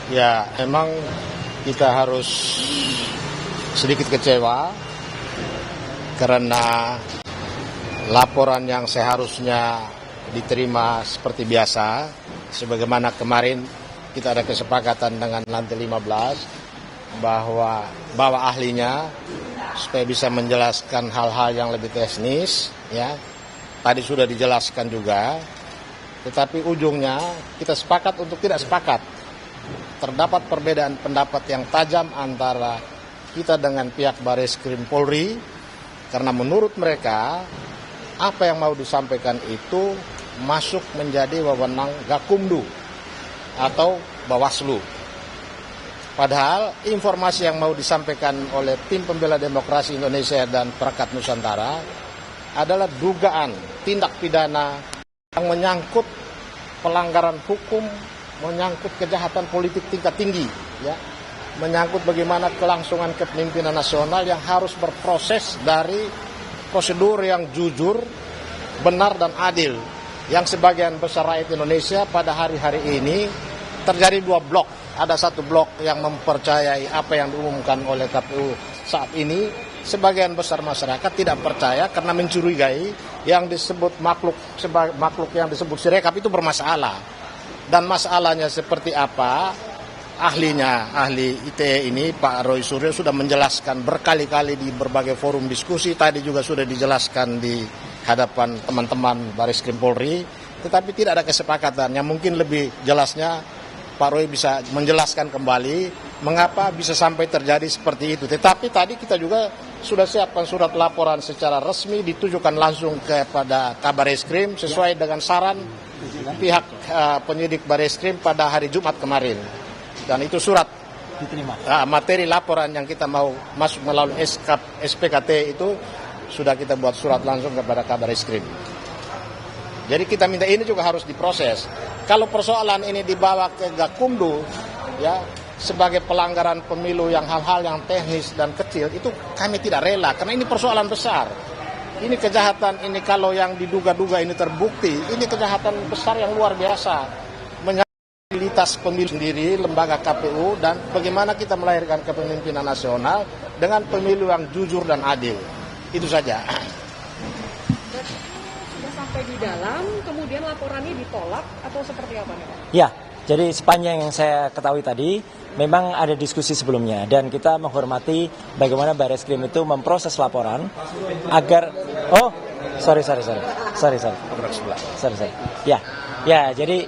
Ya, memang kita harus sedikit kecewa karena laporan yang seharusnya diterima seperti biasa, sebagaimana kemarin kita ada kesepakatan dengan lantai 15 bahwa ahlinya supaya bisa menjelaskan hal-hal yang lebih teknis, ya. Tadi sudah dijelaskan juga, tetapi ujungnya kita sepakat untuk tidak sepakat. Terdapat perbedaan pendapat yang tajam antara kita dengan pihak Bareskrim Polri, karena menurut mereka apa yang mau disampaikan itu masuk menjadi wewenang Gakumdu atau Bawaslu. Padahal informasi yang mau disampaikan oleh Tim Pembela Demokrasi Indonesia dan Perangkat Nusantara adalah dugaan tindak pidana yang menyangkut pelanggaran hukum, menyangkut kejahatan politik tingkat tinggi, ya, menyangkut bagaimana kelangsungan kepemimpinan nasional yang harus berproses dari prosedur yang jujur, benar dan adil, yang sebagian besar rakyat Indonesia pada hari-hari ini terjadi dua blok. Ada satu blok yang mempercayai apa yang diumumkan oleh KPU saat ini, sebagian besar masyarakat tidak percaya karena mencurigai yang disebut makhluk yang disebut Sirekap itu bermasalah. Dan masalahnya seperti apa, ahli ITE ini Pak Roy Suryo sudah menjelaskan berkali-kali di berbagai forum diskusi, tadi juga sudah dijelaskan di hadapan teman-teman Bareskrim Polri, tetapi tidak ada kesepakatan. Yang mungkin lebih jelasnya Pak Roy bisa menjelaskan kembali mengapa bisa sampai terjadi seperti itu. Tetapi tadi kita juga sudah siapkan surat laporan secara resmi ditujukan langsung kepada Kabareskrim sesuai dengan saran pihak penyidik Bareskrim pada hari Jumat kemarin. Dan itu surat diterima. Materi laporan yang kita mau masuk melalui SPKT itu sudah kita buat surat langsung kepada Kabareskrim. Jadi kita minta ini juga harus diproses. Kalau persoalan ini dibawa ke Gakumdu, ya, sebagai pelanggaran pemilu yang hal-hal yang teknis dan kecil, itu kami tidak rela karena ini persoalan besar. Ini kejahatan ini kalau yang diduga-duga ini terbukti, ini kejahatan besar yang luar biasa. Menyangkut pemilu sendiri, lembaga KPU, dan bagaimana kita melahirkan kepemimpinan nasional dengan pemilu yang jujur dan adil. Itu saja. Sudah sampai di dalam, kemudian laporannya ditolak atau seperti apa nih Pak? Ya, jadi sepanjang yang saya ketahui tadi, memang ada diskusi sebelumnya dan kita menghormati bagaimana Bareskrim itu memproses laporan agar sorry. Ya, jadi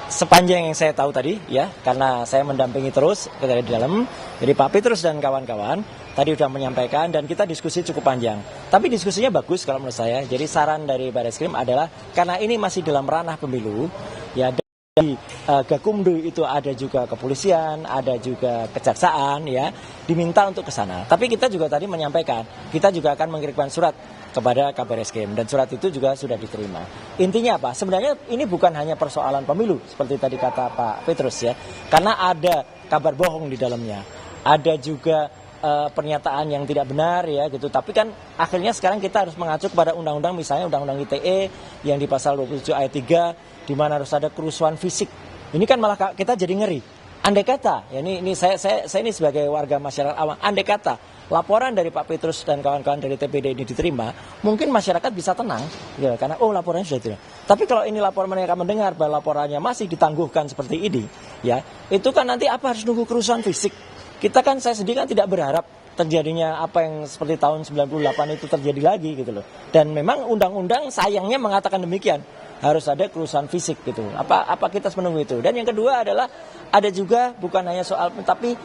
sepanjang yang saya tahu tadi, ya, karena saya mendampingi terus dari dalam, jadi Pak Petrus dan kawan-kawan tadi sudah menyampaikan dan kita diskusi cukup panjang. Tapi diskusinya bagus kalau menurut saya. Jadi saran dari Bareskrim adalah karena ini masih dalam ranah pemilu, ya. Di Gakumdu itu ada juga kepolisian, ada juga kejaksaan, ya, diminta untuk ke sana. Tapi kita juga tadi menyampaikan, kita juga akan mengirimkan surat kepada Kabareskrim dan surat itu juga sudah diterima. Intinya apa? Sebenarnya ini bukan hanya persoalan pemilu seperti tadi kata Pak Petrus, ya, karena ada kabar bohong di dalamnya, ada juga pernyataan yang tidak benar, ya, gitu. Tapi kan akhirnya sekarang kita harus mengacu kepada undang-undang, misalnya undang-undang ITE yang di pasal 27 ayat 3 di mana harus ada kerusuhan fisik. Ini kan malah kita jadi ngeri. Andai kata, ya, ini saya ini sebagai warga masyarakat awam, andai kata laporan dari Pak Petrus dan kawan-kawan dari TPD ini diterima, mungkin masyarakat bisa tenang, ya, karena laporannya sudah tidak. Tapi kalau ini laporan mereka mendengar bahwa laporannya masih ditangguhkan seperti ini, ya, itu kan nanti apa harus nunggu kerusuhan fisik. Kita kan, saya sendiri kan tidak berharap terjadinya apa yang seperti tahun 98 itu terjadi lagi gitu loh. Dan memang undang-undang sayangnya mengatakan demikian. Harus ada kerusuhan fisik gitu. Apa kita harus menunggu itu. Dan yang kedua adalah ada juga bukan hanya soal, tapi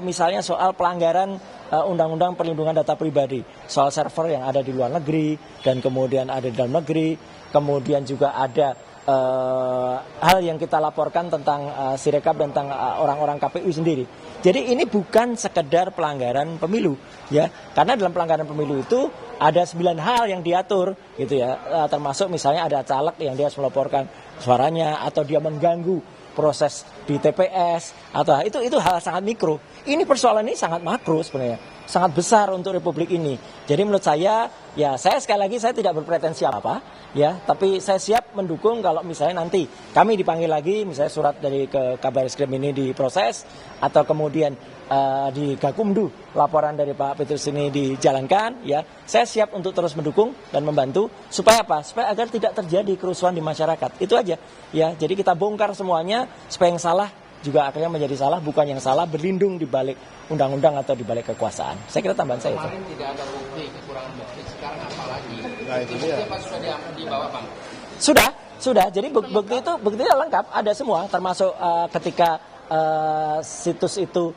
misalnya soal pelanggaran undang-undang perlindungan data pribadi. Soal server yang ada di luar negeri dan kemudian ada di dalam negeri. Kemudian juga ada hal yang kita laporkan tentang Sirekap dan tentang orang-orang KPU sendiri. Jadi ini bukan sekedar pelanggaran pemilu, ya, karena dalam pelanggaran pemilu itu ada 9 hal yang diatur, gitu ya, termasuk misalnya ada caleg yang dia harus melaporkan suaranya atau dia mengganggu proses di TPS atau itu hal sangat mikro. Ini persoalan ini sangat makro sebenarnya. sangat besar untuk Republik ini. Jadi menurut saya, ya saya sekali lagi saya tidak berpretensi apa-apa, ya, tapi saya siap mendukung kalau misalnya nanti kami dipanggil lagi, misalnya surat dari ke Kabareskrim ini diproses, atau kemudian di Gakumdu laporan dari Pak Petrus ini dijalankan, ya, saya siap untuk terus mendukung dan membantu supaya apa? Supaya agar tidak terjadi kerusuhan di masyarakat. Itu aja, ya. Jadi kita bongkar semuanya supaya yang salah juga akhirnya menjadi salah, bukan yang salah berlindung di balik undang-undang atau di balik kekuasaan. Saya kira tambahan saya itu. Kemarin tidak ada bukti, kekurangan bukti, sekarang apa lagi? Nah, itu dia. Bukti apa sudah dibawa, Bang? Sudah. Jadi buktinya lengkap, ada semua, termasuk ketika situs itu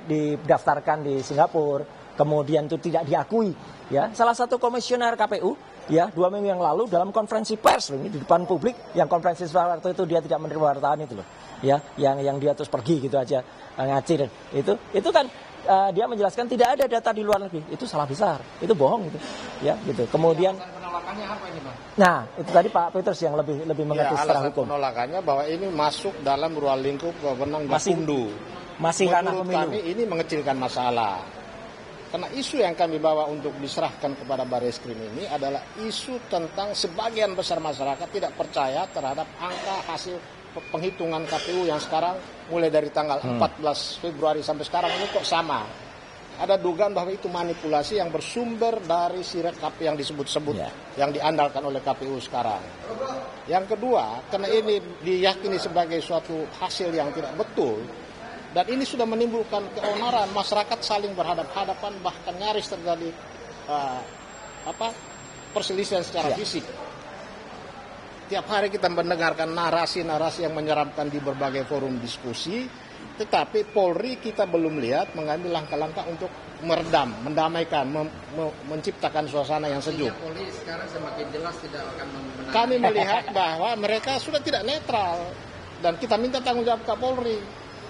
didaftarkan di Singapura, kemudian itu tidak diakui, ya. Salah satu komisioner KPU, ya, 2 minggu yang lalu dalam konferensi pers ini di depan publik, yang konferensi pers waktu itu dia tidak menerima wartawan itu loh, ya, yang dia terus pergi gitu aja ngaci, dan itu kan dia menjelaskan tidak ada data di luar negeri, itu salah besar, itu bohong gitu, ya, gitu. Kemudian Penolakannya apa ini, Bang? nah itu tadi Pak Petrus yang lebih mengerti Ya, secara alasan hukum. penolakannya bahwa ini masuk dalam ruang lingkup wewenang Gakumdu. Masih ranah Menurut pemilu. kami ini mengecilkan masalah. Karena isu yang kami bawa untuk diserahkan kepada Bareskrim ini adalah isu tentang sebagian besar masyarakat tidak percaya terhadap angka hasil penghitungan KPU yang sekarang mulai dari tanggal 14 Februari sampai sekarang ini kok sama. Ada dugaan bahwa itu manipulasi yang bersumber dari sirekap yang disebut-sebut, Ya. yang diandalkan oleh KPU sekarang. Yang kedua, karena ini diyakini sebagai suatu hasil yang tidak betul, dan ini sudah menimbulkan keonaran, masyarakat saling berhadap-hadapan, bahkan nyaris terjadi perselisihan secara Ya. fisik. Tiap hari kita mendengarkan narasi-narasi yang menyeramkan di berbagai forum diskusi, tetapi Polri kita belum lihat mengambil langkah-langkah untuk meredam, mendamaikan, menciptakan suasana yang sejuk. Polri sekarang semakin jelas tidak akan memenangkan. Kami melihat bahwa mereka sudah tidak netral, dan kita minta tanggung jawab Kapolri.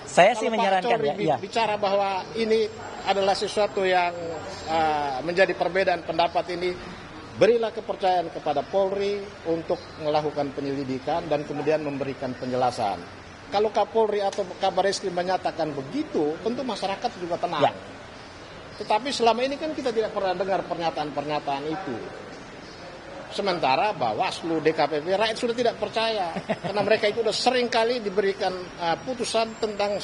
Saya sih Kalau Pak menyarankan, Polri ya. bicara bahwa ini adalah sesuatu yang menjadi perbedaan pendapat ini, berilah kepercayaan kepada Polri untuk melakukan penyelidikan dan kemudian memberikan penjelasan. Kalau Kapolri atau Kabareskrim menyatakan begitu, tentu masyarakat juga tenang. Ya. Tetapi selama ini kan kita tidak pernah dengar pernyataan-pernyataan itu. Sementara Bawaslu, DKPP, rakyat sudah tidak percaya. Karena mereka itu sudah sering kali diberikan putusan tentang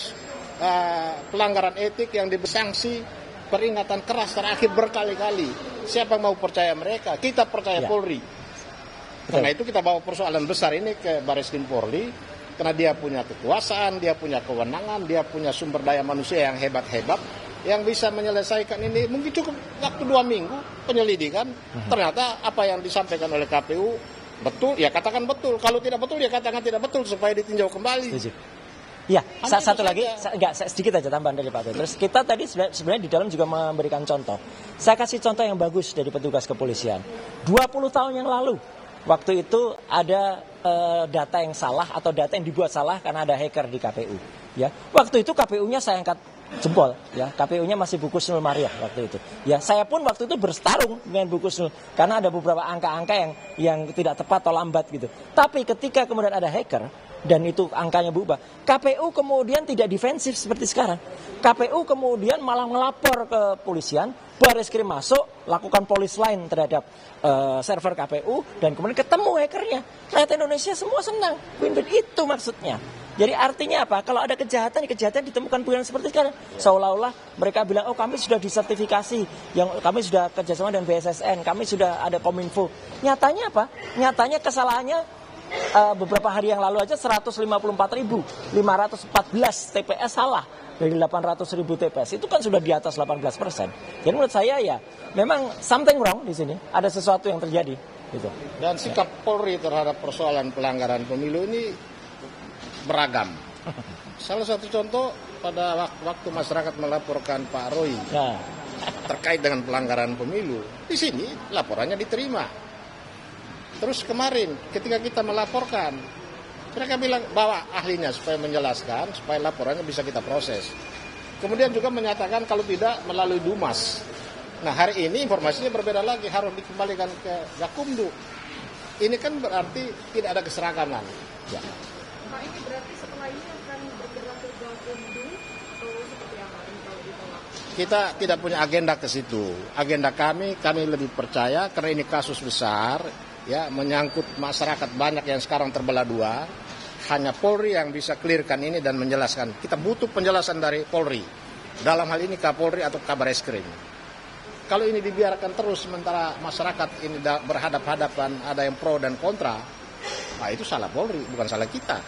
pelanggaran etik yang diberi sanksi, peringatan keras terakhir berkali-kali. Siapa yang mau percaya mereka? Kita percaya Ya. Polri. Karena itu kita bawa persoalan besar ini ke Bareskrim Polri, karena dia punya kekuasaan, dia punya kewenangan, dia punya sumber daya manusia yang hebat-hebat, yang bisa menyelesaikan ini. Mungkin cukup waktu 2 minggu penyelidikan, ternyata apa yang disampaikan oleh KPU betul, ya katakan betul. Kalau tidak betul, ya katakan tidak betul supaya ditinjau kembali. Setuju. Ya, Hanya satu itu lagi, sedikit aja tambahan dari Pak Petrus. Kita tadi sebenarnya di dalam juga memberikan contoh. Saya kasih contoh yang bagus dari petugas kepolisian. 20 tahun yang lalu, waktu itu ada data yang salah atau data yang dibuat salah karena ada hacker di KPU. Ya, waktu itu KPU-nya saya angkat jempol, ya, KPU-nya masih Bu Kusnul Maria waktu itu. Ya, saya pun waktu itu bertarung dengan Bu Kusnul karena ada beberapa angka-angka yang tidak tepat atau lambat gitu. Tapi ketika kemudian ada hacker dan itu angkanya berubah, KPU kemudian tidak defensif seperti sekarang. KPU kemudian malah melapor ke polisian, Bareskrim masuk, lakukan police line terhadap server KPU, dan kemudian ketemu hackernya. Rakyat Indonesia semua senang. Win-win, itu maksudnya. Jadi artinya apa? Kalau ada kejahatan ditemukan bukan seperti sekarang. Seolah-olah mereka bilang, oh kami sudah disertifikasi, yang kami sudah kerjasama dengan BSSN, kami sudah ada Kominfo. Nyatanya apa? Nyatanya kesalahannya beberapa hari yang lalu aja 154.514 TPS salah dari 800.000 TPS. Itu kan sudah di atas 18%. Jadi menurut saya ya memang something wrong di sini. Ada sesuatu yang terjadi. Gitu. Dan sikap Polri terhadap persoalan pelanggaran pemilu ini beragam. Salah satu contoh pada waktu masyarakat melaporkan Pak Roy terkait dengan pelanggaran pemilu, di sini laporannya diterima. Terus kemarin ketika kita melaporkan, mereka bilang bawa ahlinya supaya menjelaskan, supaya laporannya bisa kita proses. Kemudian juga menyatakan kalau tidak melalui Dumas. Nah hari ini informasinya berbeda lagi, harus dikembalikan ke Gakumdu. Ini kan berarti tidak ada keseragaman. Ya. Pak, ini berarti setelah ini akan bergerak ke Gakumdu atau seperti apa ini kalau ditolak? kita tidak punya agenda ke situ. Agenda kami lebih percaya karena ini kasus besar, ya, menyangkut masyarakat banyak yang sekarang terbelah dua. Hanya Polri yang bisa clearkan ini dan menjelaskan. Kita butuh penjelasan dari Polri. Dalam hal ini Kapolri atau Kabareskrim. Kalau ini dibiarkan terus sementara masyarakat ini berhadap-hadapan, ada yang pro dan kontra, nah itu salah Polri, bukan salah kita.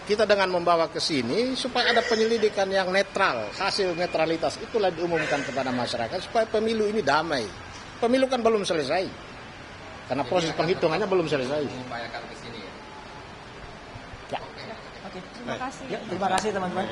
Kita dengan membawa ke sini supaya ada penyelidikan yang netral, hasil netralitas itulah diumumkan kepada masyarakat supaya pemilu ini damai. Pemilu kan belum selesai, karena proses penghitungannya belum selesai. Mengupayakan ke sini ya. Ya. Oke, terima kasih. Terima kasih teman-teman.